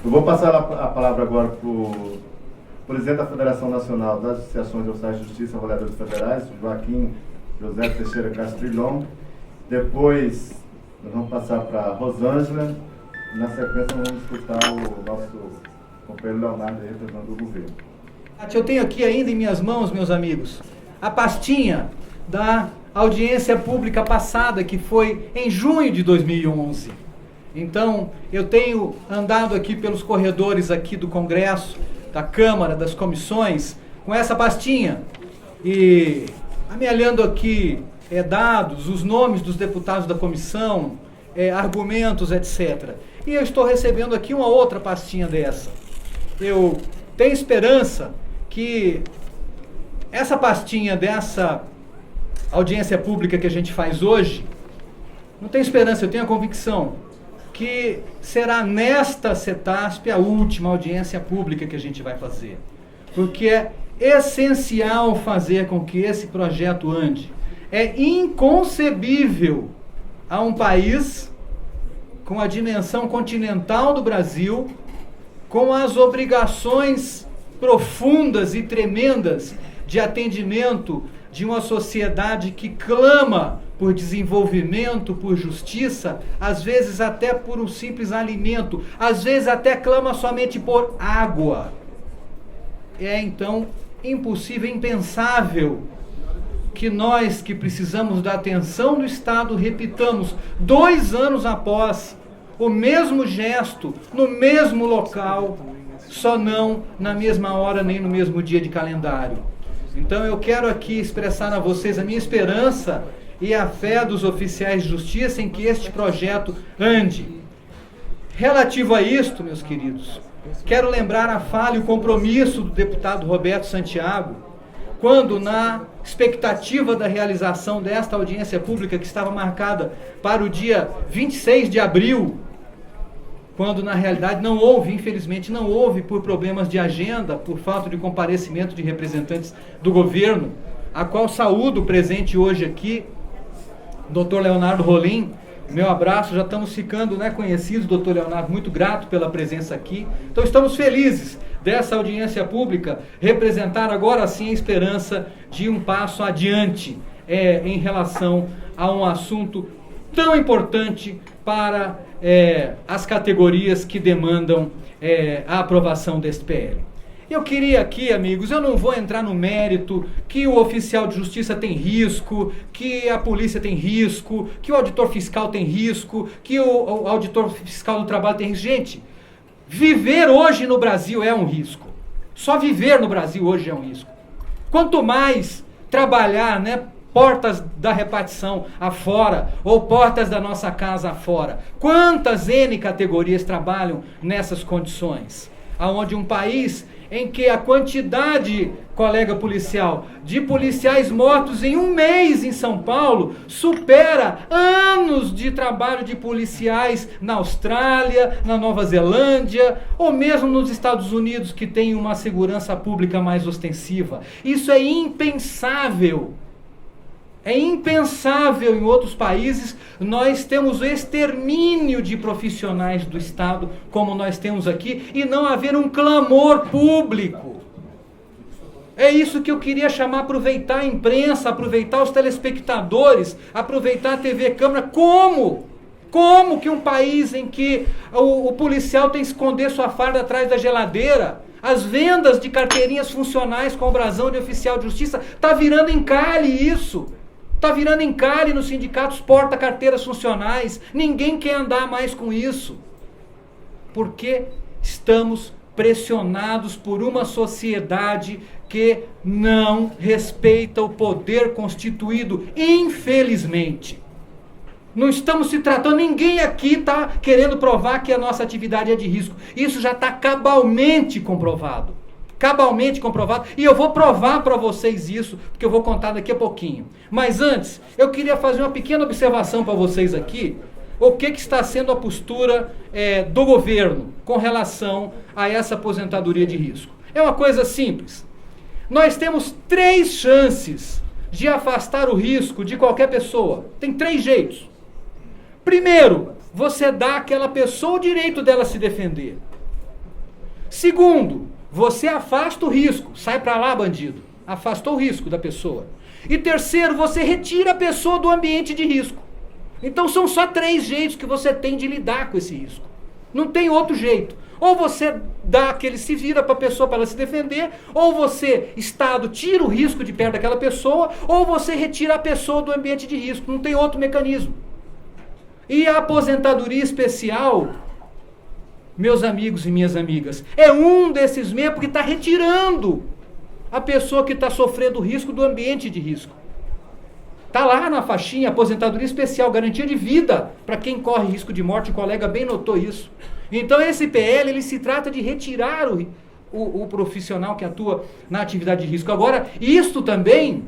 Eu vou passar a palavra agora para o presidente da Federação Nacional das Associações de Oficiais de Justiça e Avaliadores Federais, Joaquim José Teixeira Castrilhom. Depois, nós vamos passar para a Rosângela. Na sequência, nós vamos escutar o nosso companheiro Leonardo, representando o governo. Eu tenho aqui ainda em minhas mãos, meus amigos, a pastinha da audiência pública passada, que foi em junho de 2011. Então, eu tenho andado aqui pelos corredores aqui do Congresso, da Câmara, das comissões, com essa pastinha e amealhando aqui dados, os nomes dos deputados da comissão, argumentos, etc. E eu estou recebendo aqui uma outra pastinha dessa. Eu tenho esperança que essa pastinha dessa audiência pública que a gente faz hoje, não tenho esperança, eu tenho a convicção que será nesta CETASP a última audiência pública que a gente vai fazer. Porque é essencial fazer com que esse projeto ande. É inconcebível a um país com a dimensão continental do Brasil, com as obrigações profundas e tremendas de atendimento de uma sociedade que clama por desenvolvimento, por justiça, às vezes até por um simples alimento, às vezes até clama somente por água. É então impossível, impensável que nós que precisamos da atenção do Estado repitamos 2 anos após o mesmo gesto, no mesmo local, só não na mesma hora nem no mesmo dia de calendário. Então eu quero aqui expressar a vocês a minha esperança e a fé dos oficiais de justiça em que este projeto ande. Relativo a isto, meus queridos, quero lembrar a fala e o compromisso do deputado Roberto Santiago, quando na expectativa da realização desta audiência pública que estava marcada para o dia 26 de abril, quando na realidade não houve, infelizmente não houve, por problemas de agenda, por falta de comparecimento de representantes do governo, a qual saúdo presente hoje aqui, Dr. Leonardo Rolim, meu abraço, já estamos ficando conhecidos, doutor Leonardo, muito grato pela presença aqui. Então estamos felizes dessa audiência pública representar agora sim a esperança de um passo adiante em relação a um assunto tão importante para as categorias que demandam a aprovação deste PL. Eu queria aqui, amigos, eu não vou entrar no mérito que o oficial de justiça tem risco, que a polícia tem risco, que o auditor fiscal tem risco, que o auditor fiscal do trabalho tem risco. Gente, viver hoje no Brasil é um risco. Só viver no Brasil hoje é um risco. Quanto mais trabalhar, portas da repartição afora, ou portas da nossa casa afora. Quantas N categorias trabalham nessas condições? Aonde um país em que a quantidade, colega policial, de policiais mortos em um mês em São Paulo supera anos de trabalho de policiais na Austrália, na Nova Zelândia, ou mesmo nos Estados Unidos, que tem uma segurança pública mais ostensiva. Isso é impensável. É impensável em outros países nós temos o extermínio de profissionais do Estado, como nós temos aqui, e não haver um clamor público. É isso que eu queria chamar, aproveitar a imprensa, aproveitar os telespectadores, aproveitar a TV Câmara. Como que um país em que o policial tem que esconder sua farda atrás da geladeira, as vendas de carteirinhas funcionais com o brasão de oficial de justiça, está virando encalhe isso. Está virando encalhe nos sindicatos porta-carteiras funcionais. Ninguém quer andar mais com isso. Porque estamos pressionados por uma sociedade que não respeita o poder constituído, infelizmente. Não estamos se tratando, ninguém aqui está querendo provar que a nossa atividade é de risco. Isso já está cabalmente comprovado. Cabalmente comprovado, e eu vou provar para vocês isso, porque eu vou contar daqui a pouquinho. Mas antes, eu queria fazer uma pequena observação para vocês aqui, o que está sendo a postura do governo com relação a essa aposentadoria de risco. É uma coisa simples. Nós temos 3 chances de afastar o risco de qualquer pessoa. Tem 3 jeitos. Primeiro, você dá àquela pessoa o direito dela se defender. Segundo, você afasta o risco. Sai para lá, bandido. Afastou o risco da pessoa. E terceiro, você retira a pessoa do ambiente de risco. Então são só 3 jeitos que você tem de lidar com esse risco. Não tem outro jeito. Ou você dá aquele se vira para a pessoa para ela se defender, ou você, Estado, tira o risco de perto daquela pessoa, ou você retira a pessoa do ambiente de risco. Não tem outro mecanismo. E a aposentadoria especial, meus amigos e minhas amigas, é um desses meios porque está retirando a pessoa que está sofrendo risco do ambiente de risco. Está lá na faixinha, aposentadoria especial, garantia de vida para quem corre risco de morte, o colega bem notou isso. Então esse PL, ele se trata de retirar o profissional que atua na atividade de risco. Agora, isto também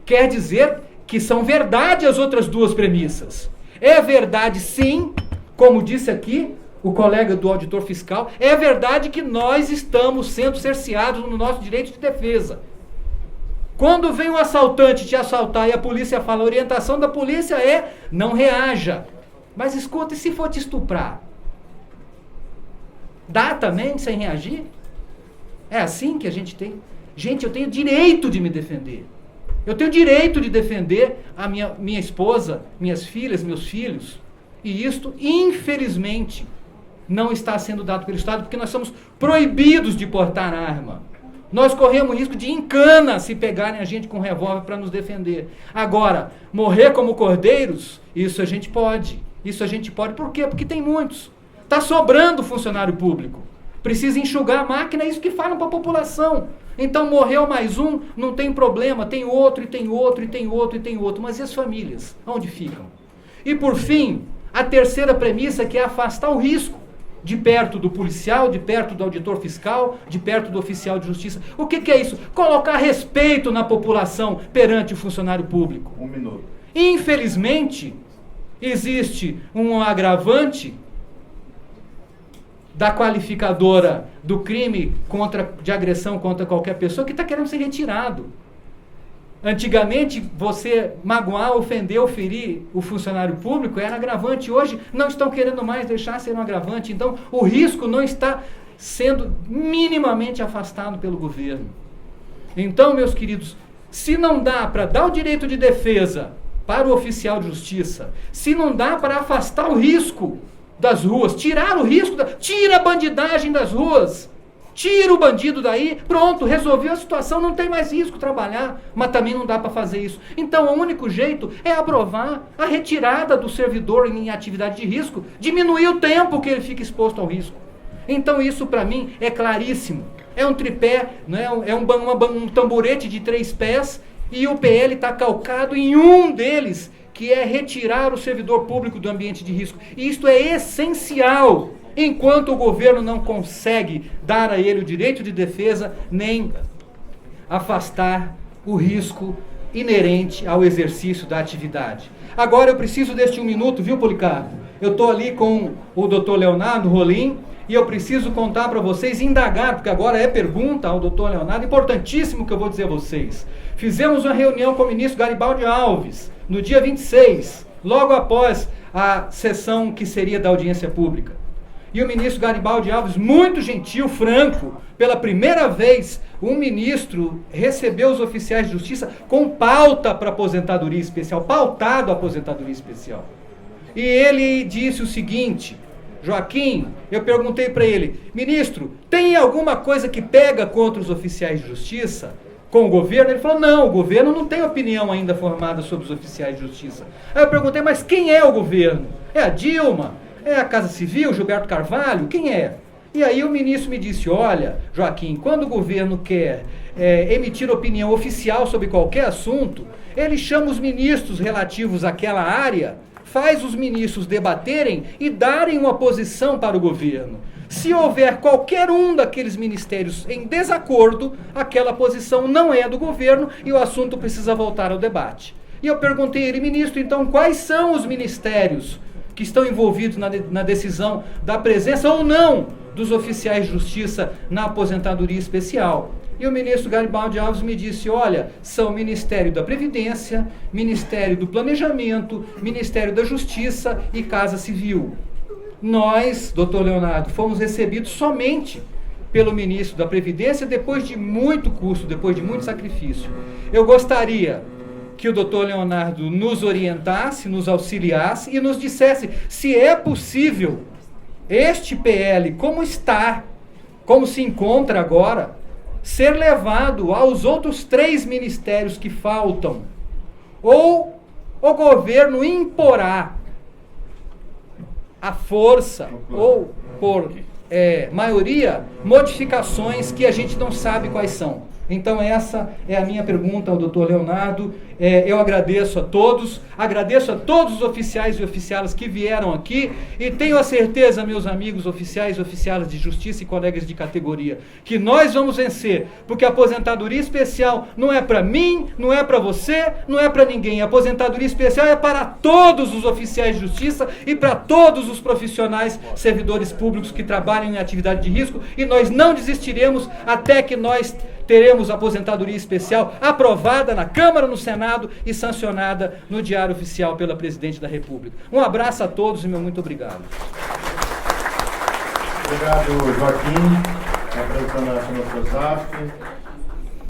quer dizer que são verdade as outras 2 premissas. É verdade sim, como disse aqui o colega do auditor fiscal, é verdade que nós estamos sendo cerceados no nosso direito de defesa. Quando vem um assaltante te assaltar e a polícia fala, a orientação da polícia é não reaja. Mas escuta, e se for te estuprar? Dá também sem reagir? É assim que a gente tem? Gente, eu tenho direito de me defender. Eu tenho direito de defender a minha esposa, minhas filhas, meus filhos. E isto, infelizmente, não está sendo dado pelo Estado, porque nós somos proibidos de portar arma. Nós corremos risco de encana se pegarem a gente com revólver para nos defender. Agora, morrer como cordeiros, isso a gente pode. Isso a gente pode. Por quê? Porque tem muitos. Está sobrando funcionário público. Precisa enxugar a máquina, é isso que falam para a população. Então morreu mais um, não tem problema, tem outro, e tem outro, e tem outro, e tem outro. Mas e as famílias? Onde ficam? E por fim, a terceira premissa, que é afastar o risco de perto do policial, de perto do auditor fiscal, de perto do oficial de justiça. O que é isso? Colocar respeito na população perante o funcionário público. 1 minuto. Infelizmente, existe um agravante da qualificadora do crime de agressão contra qualquer pessoa que está querendo ser retirado. Antigamente, você magoar, ofender ou ferir o funcionário público era agravante. Hoje, não estão querendo mais deixar ser um agravante. Então, o risco não está sendo minimamente afastado pelo governo. Então, meus queridos, se não dá para dar o direito de defesa para o oficial de justiça, se não dá para afastar o risco das ruas, tirar o risco, tira a bandidagem das ruas, tira o bandido daí, pronto, resolveu a situação, não tem mais risco trabalhar, mas também não dá para fazer isso. Então o único jeito é aprovar a retirada do servidor em atividade de risco, diminuir o tempo que ele fica exposto ao risco. Então isso para mim é claríssimo, é um tripé, não é um tamborete de 3 pés, e o PL está calcado em um deles, que é retirar o servidor público do ambiente de risco. E isto é essencial, enquanto o governo não consegue dar a ele o direito de defesa, nem afastar o risco inerente ao exercício da atividade. Agora eu preciso deste 1 minuto, viu, Policarpo? Eu estou ali com o doutor Leonardo Rolim, e eu preciso contar para vocês, indagar, porque agora é pergunta ao doutor Leonardo, importantíssimo que eu vou dizer a vocês. Fizemos uma reunião com o ministro Garibaldi Alves, no dia 26, logo após a sessão que seria da audiência pública. E o ministro Garibaldi Alves, muito gentil, franco, pela primeira vez, um ministro recebeu os oficiais de justiça com pauta para aposentadoria especial, pautado a aposentadoria especial. E ele disse o seguinte: Joaquim, eu perguntei para ele, ministro, tem alguma coisa que pega contra os oficiais de justiça com o governo? Ele falou, não, o governo não tem opinião ainda formada sobre os oficiais de justiça. Aí eu perguntei, mas quem é o governo? É a Dilma? É a Casa Civil, Gilberto Carvalho? Quem é? E aí o ministro me disse, olha, Joaquim, quando o governo quer emitir opinião oficial sobre qualquer assunto, ele chama os ministros relativos àquela área, faz os ministros debaterem e darem uma posição para o governo. Se houver qualquer um daqueles ministérios em desacordo, aquela posição não é do governo e o assunto precisa voltar ao debate. E eu perguntei a ele, ministro, então quais são os ministérios que estão envolvidos na decisão da presença ou não dos oficiais de justiça na aposentadoria especial? E o ministro Garibaldi Alves me disse, olha, são o Ministério da Previdência, Ministério do Planejamento, Ministério da Justiça e Casa Civil. Nós, doutor Leonardo, fomos recebidos somente pelo ministro da Previdência, depois de muito custo, depois de muito sacrifício. Eu gostaria que o doutor Leonardo nos orientasse, nos auxiliasse e nos dissesse se é possível este PL, como está, como se encontra agora, ser levado aos outros 3 ministérios que faltam, ou o governo imporá a força, ou por maioria, modificações que a gente não sabe quais são. Então essa é a minha pergunta ao doutor Leonardo. Eu agradeço a todos os oficiais e oficialas que vieram aqui, e tenho a certeza, meus amigos oficiais e oficialas de justiça e colegas de categoria, que nós vamos vencer, porque a aposentadoria especial não é para mim, não é para você, não é para ninguém. A aposentadoria especial é para todos os oficiais de justiça e para todos os profissionais servidores públicos que trabalham em atividade de risco, e nós não desistiremos até que nós teremos a aposentadoria especial aprovada na Câmara, no Senado e sancionada no Diário Oficial pela Presidente da República. Um abraço a todos e meu muito obrigado. Obrigado, Joaquim, representando a Chama Sosaf.